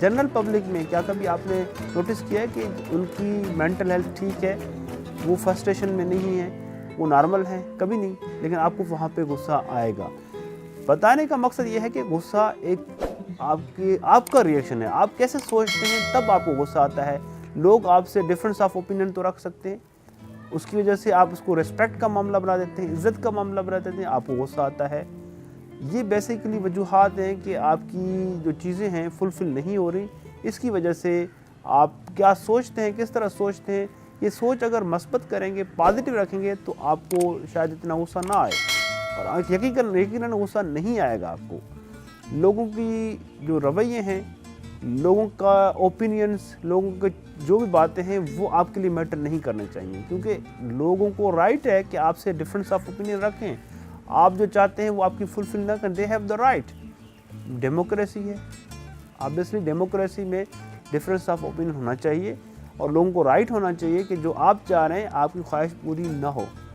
General public میں کیا کبھی آپ نے نوٹس کیا ہے کہ ان کی مینٹل ہیلتھ ٹھیک ہے، وہ فرسٹریشن میں نہیں ہے، وہ نارمل ہیں؟ کبھی نہیں، لیکن آپ کو وہاں پہ غصہ آئے گا۔ بتانے کا مقصد یہ ہے کہ غصہ ایک آپ کا ریئیکشن ہے، آپ کیسے سوچتے ہیں تب آپ کو غصہ آتا ہے۔ لوگ آپ سے ڈفرینس آف اوپینین تو رکھ سکتے ہیں، اس کی وجہ سے آپ اس کو ریسپیکٹ کا معاملہ بنا دیتے ہیں، عزت کا معاملہ بنا دیتے ہیں، آپ کو غصہ آتا ہے۔ یہ بیسیکلی وجوہات ہیں کہ آپ کی جو چیزیں ہیں فلفل نہیں ہو رہی، اس کی وجہ سے آپ کیا سوچتے ہیں، کس طرح سوچتے ہیں۔ یہ سوچ اگر مثبت کریں گے، پازیٹیو رکھیں گے تو آپ کو شاید اتنا غصہ نہ آئے، اور یقیناً غصہ نہیں آئے گا آپ کو۔ لوگوں کی جو رویے ہیں، لوگوں کا اوپینینز، لوگوں کے جو بھی باتیں ہیں وہ آپ کے لیے میٹر نہیں کرنے چاہیے، کیونکہ لوگوں کو رائٹ ہے کہ آپ سے ڈفرینس آف اوپینین رکھیں، آپ جو چاہتے ہیں وہ آپ کی فلفل نہ کریں، they have the right. Democracy ہے، آبویسلی ڈیموکریسی میں ڈفرینس آف اوپینین ہونا چاہیے، اور لوگوں کو رائٹ ہونا چاہیے کہ جو آپ چاہ رہے ہیں آپ کی خواہش پوری نہ ہو۔